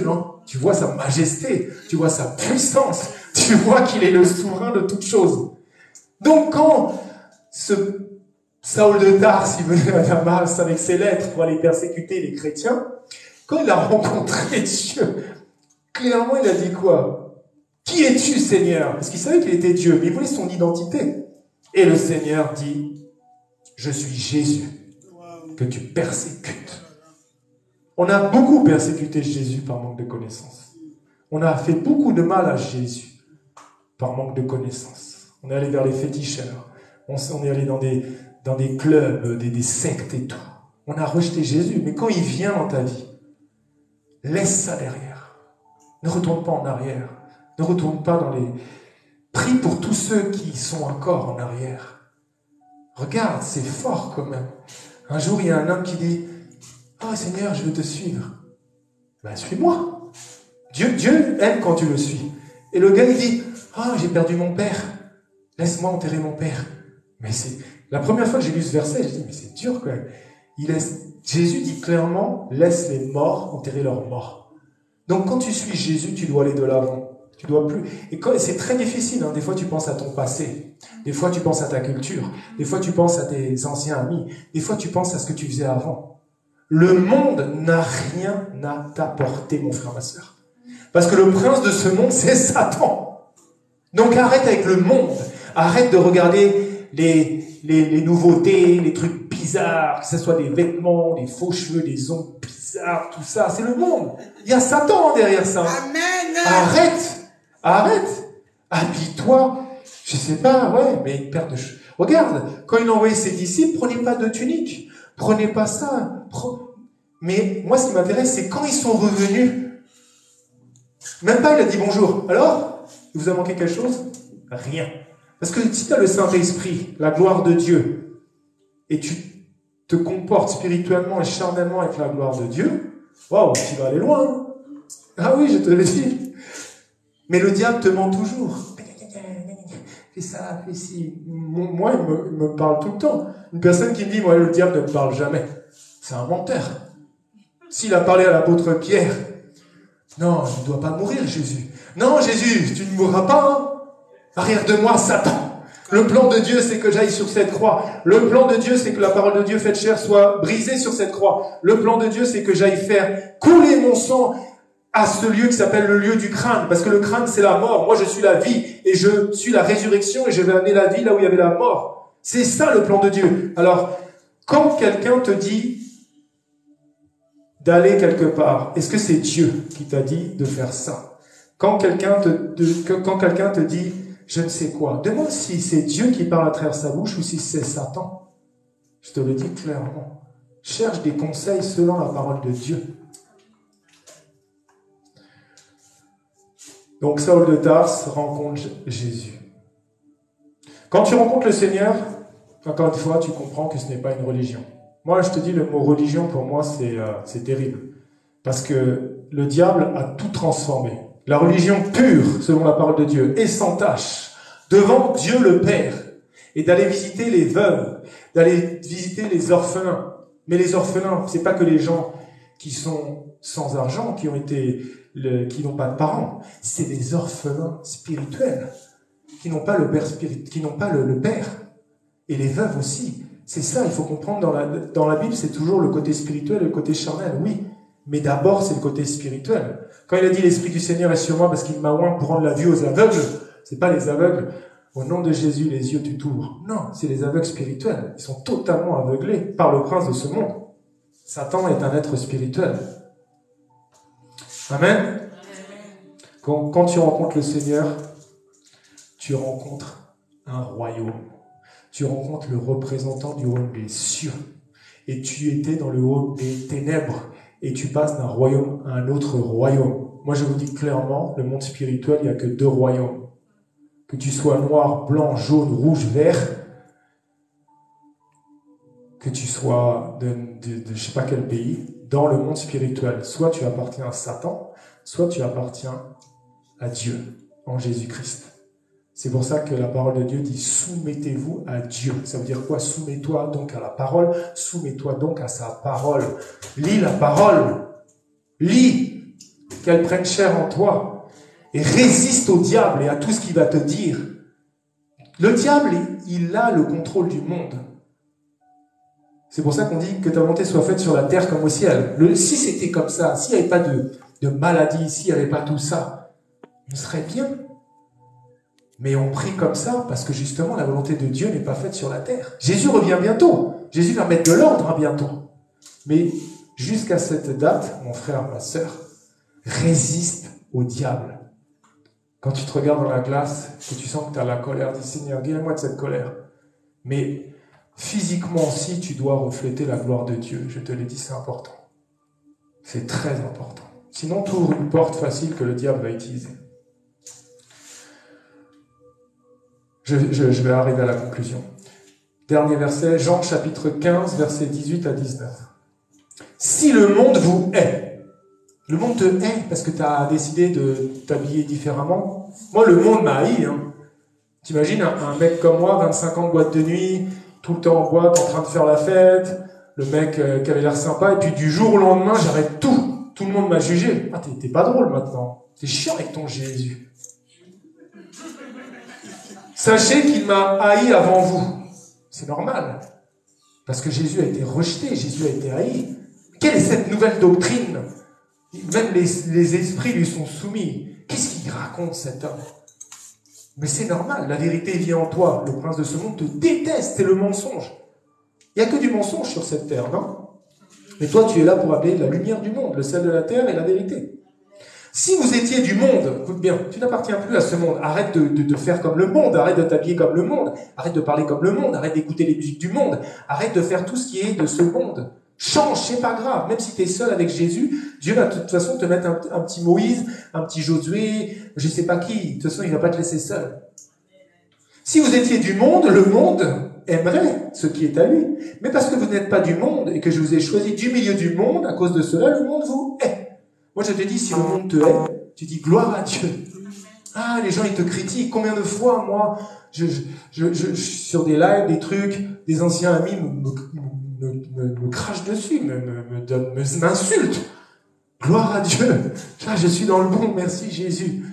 non? Tu vois sa majesté, tu vois sa puissance, tu vois qu'il est le souverain de toutes choses. Donc quand ce Saül de Tarse, il venait à Damas avec ses lettres pour aller persécuter les chrétiens, quand il a rencontré Dieu, clairement il a dit quoi? Qui es-tu, Seigneur? Parce qu'il savait qu'il était Dieu, mais il voulait son identité. Et le Seigneur dit, je suis Jésus, que tu persécutes. On a beaucoup persécuté Jésus par manque de connaissances. On a fait beaucoup de mal à Jésus par manque de connaissances. On est allé vers les féticheurs. On est allé dans des clubs, des sectes et tout. On a rejeté Jésus. Mais quand il vient dans ta vie, laisse ça derrière. Ne retourne pas en arrière. Ne retourne pas dans les... Prie pour tous ceux qui sont encore en arrière. Regarde, c'est fort quand même. Un jour, il y a un homme qui dit, « Oh Seigneur, je veux te suivre. » Ben, suis-moi. Dieu aime quand tu le suis. Et le gars, il dit, « Oh, j'ai perdu mon père. Laisse-moi enterrer mon père. » Mais c'est... La première fois que j'ai lu ce verset, j'ai dit, mais c'est dur quand même. Jésus dit clairement, laisse les morts enterrer leurs morts. Donc quand tu suis Jésus, tu dois aller de l'avant. Tu dois plus. Et c'est très difficile. Hein. Des fois, tu penses à ton passé. Des fois, tu penses à ta culture. Des fois, tu penses à tes anciens amis. Des fois, tu penses à ce que tu faisais avant. Le monde n'a rien à t'apporter, mon frère, ma sœur. Parce que le prince de ce monde, c'est Satan. Donc arrête avec le monde. Arrête de regarder les nouveautés, les trucs bizarres, que ce soit des vêtements, des faux cheveux, des ongles bizarres, tout ça. C'est le monde. Il y a Satan derrière ça. Amen. Arrête. Habille-toi. Je sais pas, ouais, mais une paire de cheveux. Regarde, quand il a envoyé ses disciples, prenez pas de tunique. Prenez pas ça. Mais moi, ce qui m'intéresse, c'est quand ils sont revenus. Même pas, il a dit bonjour. Alors, il vous a manqué quelque chose? Rien. Parce que si tu as le Saint-Esprit, la gloire de Dieu, et tu te comportes spirituellement et charnellement avec la gloire de Dieu, waouh, tu vas aller loin. Hein. Ah oui, je te le dis. Mais le diable te ment toujours. Fais ça, fais ci. Moi, il me parle tout le temps. Une personne qui me dit, moi, le diable ne me parle jamais. C'est un menteur. S'il a parlé à l'apôtre Pierre, non, je ne dois pas mourir, Jésus. Non, Jésus, tu ne mourras pas. Hein. Arrière de moi, Satan. Le plan de Dieu, c'est que j'aille sur cette croix. Le plan de Dieu, c'est que la parole de Dieu faite chair soit brisée sur cette croix. Le plan de Dieu, c'est que j'aille faire couler mon sang à ce lieu qui s'appelle le lieu du crâne. Parce que le crâne, c'est la mort. Moi, je suis la vie et je suis la résurrection et je vais amener la vie là où il y avait la mort. C'est ça le plan de Dieu. Alors, quand quelqu'un te dit d'aller quelque part, est-ce que c'est Dieu qui t'a dit de faire ça? Quand quelqu'un te dit je ne sais quoi, demande si c'est Dieu qui parle à travers sa bouche ou si c'est Satan. Je te le dis clairement. Cherche des conseils selon la parole de Dieu. Donc Saül de Tarse rencontre Jésus. Quand tu rencontres le Seigneur, encore une fois, tu comprends que ce n'est pas une religion. Moi, je te dis, le mot religion, pour moi, c'est terrible. Parce que le diable a tout transformé. La religion pure, selon la parole de Dieu, et sans tache, devant Dieu le Père, et d'aller visiter les veuves, d'aller visiter les orphelins. Mais les orphelins, c'est pas que les gens qui sont sans argent, qui n'ont pas de parents. C'est des orphelins spirituels, qui n'ont pas le père qui n'ont pas le père. Et les veuves aussi. C'est ça, il faut comprendre, dans la Bible, c'est toujours le côté spirituel et le côté charnel, oui. Mais d'abord, c'est le côté spirituel. Quand il a dit l'Esprit du Seigneur est sur moi parce qu'il m'a oint pour rendre la vue aux aveugles, c'est pas les aveugles. Au nom de Jésus, les yeux tu t'ouvres. Non, c'est les aveugles spirituels. Ils sont totalement aveuglés par le prince de ce monde. Satan est un être spirituel. Amen. Quand tu rencontres le Seigneur, tu rencontres un royaume. Tu rencontres le représentant du royaume des cieux. Et tu étais dans le royaume des ténèbres. Et tu passes d'un royaume à un autre royaume. Moi, je vous dis clairement, le monde spirituel, il n'y a que 2 royaumes. Que tu sois noir, blanc, jaune, rouge, vert, que tu sois de je ne sais pas quel pays, dans le monde spirituel, soit tu appartiens à Satan, soit tu appartiens à Dieu, en Jésus-Christ. C'est pour ça que la parole de Dieu dit « Soumettez-vous à Dieu ». Ça veut dire quoi? Soumets-toi donc à la parole, soumets-toi donc à sa parole. Lis la parole, lis, qu'elle prenne chair en toi. Et résiste au diable et à tout ce qu'il va te dire. Le diable, il a le contrôle du monde. C'est pour ça qu'on dit que ta volonté soit faite sur la terre comme au ciel. Si c'était comme ça, s'il n'y avait pas de maladie, s'il n'y avait pas tout ça, on serait bien. Mais on prie comme ça parce que justement la volonté de Dieu n'est pas faite sur la terre. Jésus revient bientôt. Jésus va mettre de l'ordre bientôt. Mais jusqu'à cette date, mon frère, ma sœur, résiste au diable. Quand tu te regardes dans la glace, que tu sens que tu as la colère, dis Seigneur, guéris-moi de cette colère. Mais physiquement aussi, tu dois refléter la gloire de Dieu. Je te l'ai dit, c'est important. C'est très important. Sinon, tu ouvres une porte facile que le diable va utiliser. Je vais arriver à la conclusion. Dernier verset, Jean chapitre 15, versets 18 à 19. Si le monde vous hait, le monde te hait parce que tu as décidé de t'habiller différemment. Moi, le monde m'a haï. T'imagines un mec comme moi, 25 ans de boîte de nuit, tout le temps en boîte, en train de faire la fête, le mec qui avait l'air sympa, et puis du jour au lendemain, j'arrête tout. Tout le monde m'a jugé. Ah, t'es pas drôle maintenant. T'es chiant avec ton Jésus. Sachez qu'il m'a haï avant vous. C'est normal. Parce que Jésus a été rejeté, Jésus a été haï. Quelle est cette nouvelle doctrine? Même les esprits lui sont soumis. Qu'est-ce qu'il raconte cet homme? Mais c'est normal, la vérité vient en toi. Le prince de ce monde te déteste, c'est le mensonge. Il n'y a que du mensonge sur cette terre, non? Mais toi, tu es là pour appeler la lumière du monde, le sel de la terre et la vérité. Si vous étiez du monde, écoute bien, tu n'appartiens plus à ce monde. Arrête de faire comme le monde, arrête de t'habiller comme le monde, arrête de parler comme le monde, arrête d'écouter les musiques du monde, arrête de faire tout ce qui est de ce monde. Change, c'est pas grave. Même si tu es seul avec Jésus, Dieu va de toute façon te mettre un petit Moïse, un petit Josué, je sais pas qui. De toute façon, il va pas te laisser seul. Si vous étiez du monde, le monde aimerait ce qui est à lui. Mais parce que vous n'êtes pas du monde et que je vous ai choisi du milieu du monde, à cause de cela, le monde vous hait. Moi, je te dis, si le monde te hait, tu dis gloire à Dieu. Ah, les gens, ils te critiquent. Combien de fois, moi, je sur des lives, des trucs, des anciens amis me crachent dessus, m'insultent. Gloire à Dieu. Ah, je suis dans le bon, merci Jésus.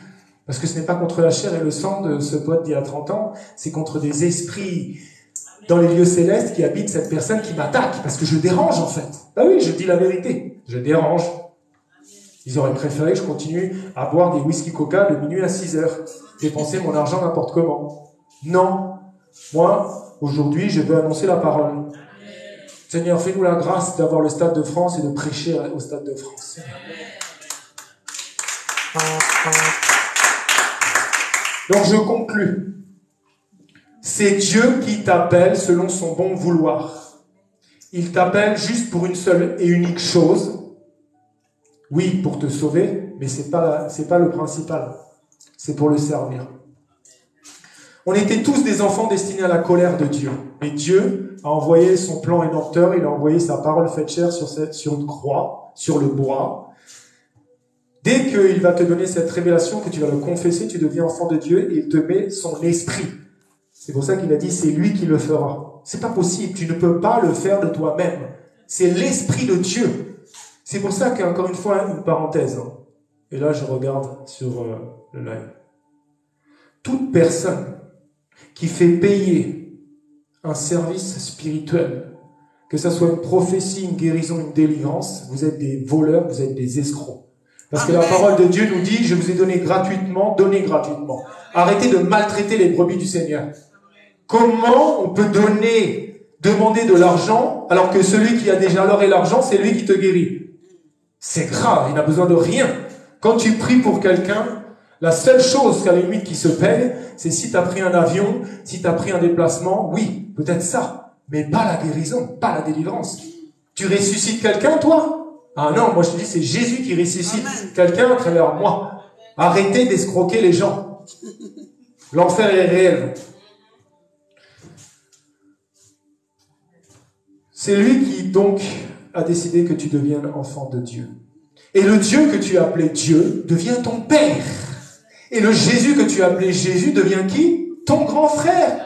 Parce que ce n'est pas contre la chair et le sang de ce pote d'il y a 30 ans, c'est contre des esprits dans les lieux célestes qui habitent cette personne qui m'attaque. Parce que je dérange, en fait. Bah oui, je dis la vérité. Je dérange. Ils auraient préféré que je continue à boire des whisky coca de minuit à 6 heures. Dépenser mon argent n'importe comment. Non. Moi, aujourd'hui, je veux annoncer la parole. Seigneur, fais-nous la grâce d'avoir le Stade de France et de prêcher au Stade de France. Donc je conclus. C'est Dieu qui t'appelle selon son bon vouloir. Il t'appelle juste pour une seule et unique chose. Oui, pour te sauver, mais c'est pas le principal. C'est pour le servir. On était tous des enfants destinés à la colère de Dieu. Mais Dieu a envoyé son plan rédempteur, il a envoyé sa parole faite chair sur une croix, sur le bois. Dès qu'il va te donner cette révélation, que tu vas le confesser, tu deviens enfant de Dieu et il te met son esprit. C'est pour ça qu'il a dit, c'est lui qui le fera. C'est pas possible, tu ne peux pas le faire de toi-même. C'est l'esprit de Dieu. C'est pour ça qu'encore une fois, une parenthèse. Et là, je regarde sur le live. Toute personne qui fait payer un service spirituel, que ça soit une prophétie, une guérison, une délivrance, vous êtes des voleurs, vous êtes des escrocs. Parce que la parole de Dieu nous dit, je vous ai donné gratuitement, donnez gratuitement. Arrêtez de maltraiter les brebis du Seigneur. Comment on peut demander de l'argent, alors que celui qui a déjà l'or et l'argent, c'est lui qui te guérit? C'est grave, il n'a besoin de rien. Quand tu pries pour quelqu'un, la seule chose qu'à la limite qui se paye, c'est si tu as pris un avion, si tu as pris un déplacement, oui, peut-être ça, mais pas la guérison, pas la délivrance. Tu ressuscites quelqu'un, toi? Ah non, moi je te dis, c'est Jésus qui ressuscite quelqu'un à travers moi. Arrêtez d'escroquer les gens. L'enfer est réel. C'est lui qui, donc, a décidé que tu deviennes enfant de Dieu. Et le Dieu que tu as appelé Dieu devient ton Père. Et le Jésus que tu as appelé Jésus devient qui? Ton grand frère.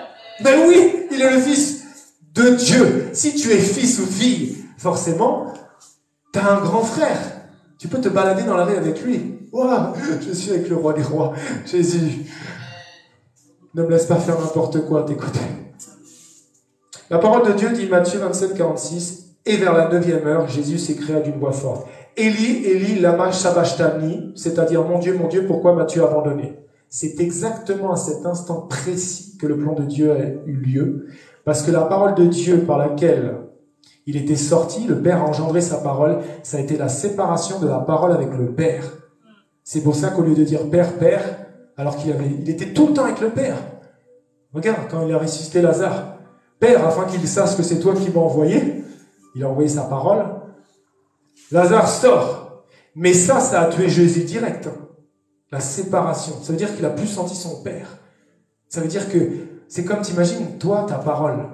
Ben oui, il est le fils de Dieu. Si tu es fils ou fille, forcément, tu as un grand frère. Tu peux te balader dans la rue avec lui. Waouh, je suis avec le roi des rois, Jésus. Ne me laisse pas faire n'importe quoi à tes côtés. La parole de Dieu dit Matthieu 27, 46, et vers la 9e heure, Jésus s'écria d'une voix forte. Élie, Élie, lama sabachthani, c'est-à-dire mon Dieu, pourquoi m'as-tu abandonné? C'est exactement à cet instant précis que le plan de Dieu a eu lieu, parce que la parole de Dieu par laquelle il était sorti, le Père a engendré sa parole, ça a été la séparation de la parole avec le Père. C'est pour ça qu'au lieu de dire Père, Père, alors il était tout le temps avec le Père. Regarde, quand il a ressuscité Lazare, Père, afin qu'il sache que c'est toi qui m'as envoyé, il a envoyé sa parole. Lazare sort. Mais ça a tué Jésus direct. La séparation. Ça veut dire qu'il a plus senti son Père. Ça veut dire que c'est comme, t'imagines, toi, ta parole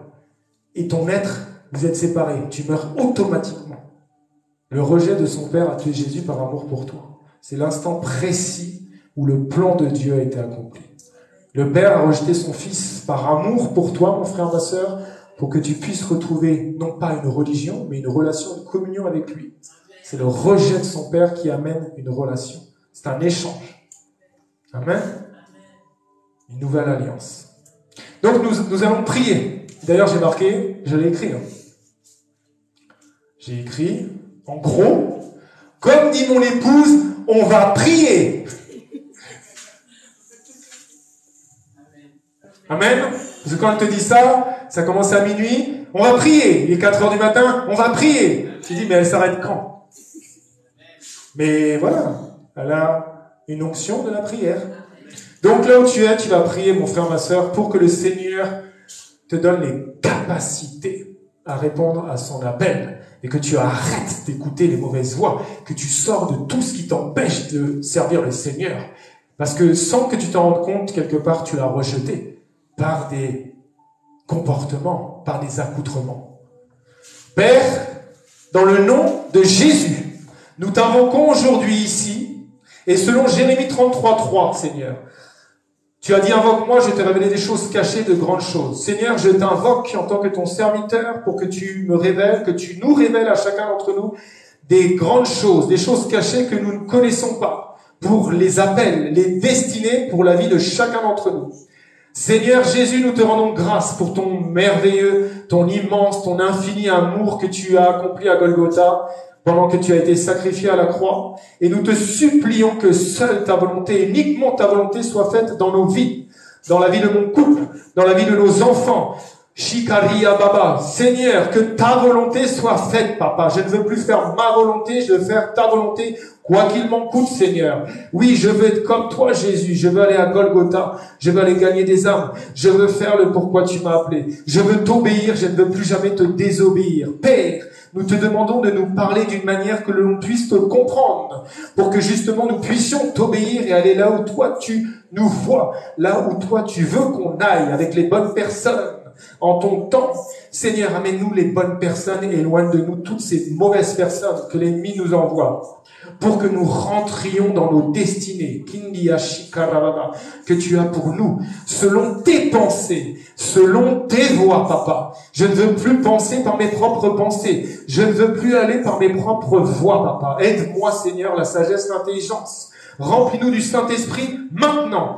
et ton être, vous êtes séparés. Tu meurs automatiquement. Le rejet de son Père a tué Jésus par amour pour toi. C'est l'instant précis où le plan de Dieu a été accompli. Le Père a rejeté son Fils par amour pour toi, mon frère, ma sœur, pour que tu puisses retrouver non pas une religion, mais une relation, une communion avec lui. C'est le rejet de son Père qui amène une relation. C'est un échange. Amen. Une nouvelle alliance. Donc nous allons prier. D'ailleurs, j'ai marqué, je l'ai écrit. J'ai écrit, en gros, comme dit mon épouse, on va prier. Amen. Parce que quand elle te dit ça, ça commence à minuit, on va prier. Il est 4 heures du matin, on va prier. Tu dis, mais elle s'arrête quand? Mais voilà, elle a une onction de la prière. Donc là où tu es, tu vas prier, mon frère, ma sœur, pour que le Seigneur te donne les capacités à répondre à son appel et que tu arrêtes d'écouter les mauvaises voix, que tu sors de tout ce qui t'empêche de servir le Seigneur. Parce que sans que tu t'en rendes compte, quelque part, tu l'as rejeté par des comportements, par des accoutrements. Père, dans le nom de Jésus, nous t'invoquons aujourd'hui ici, et selon Jérémie 33:3, Seigneur, tu as dit, invoque-moi, je vais te révéler des choses cachées, de grandes choses. Seigneur, je t'invoque en tant que ton serviteur pour que tu me révèles, que tu nous révèles à chacun d'entre nous des grandes choses, des choses cachées que nous ne connaissons pas, pour les appels, les destinées pour la vie de chacun d'entre nous. Seigneur Jésus, nous te rendons grâce pour ton merveilleux, ton immense, ton infini amour que tu as accompli à Golgotha pendant que tu as été sacrifié à la croix. Et nous te supplions que seule ta volonté, uniquement ta volonté soit faite dans nos vies, dans la vie de mon couple, dans la vie de nos enfants. Shikaria Baba, Seigneur, que ta volonté soit faite, Papa. Je ne veux plus faire ma volonté, je veux faire ta volonté, quoi qu'il m'en coûte, Seigneur. Oui, je veux être comme toi, Jésus. Je veux aller à Golgotha. Je veux aller gagner des âmes. Je veux faire le pourquoi tu m'as appelé. Je veux t'obéir. Je ne veux plus jamais te désobéir. Père, nous te demandons de nous parler d'une manière que l'on puisse te comprendre, pour que justement nous puissions t'obéir et aller là où toi tu nous vois, là où toi tu veux qu'on aille, avec les bonnes personnes. En ton temps, Seigneur, amène-nous les bonnes personnes et éloigne de nous toutes ces mauvaises personnes que l'ennemi nous envoie, pour que nous rentrions dans nos destinées, que tu as pour nous, selon tes pensées, selon tes voies, Papa. Je ne veux plus penser par mes propres pensées. Je ne veux plus aller par mes propres voies, Papa. Aide-moi, Seigneur, la sagesse, l'intelligence. Remplis-nous du Saint-Esprit maintenant.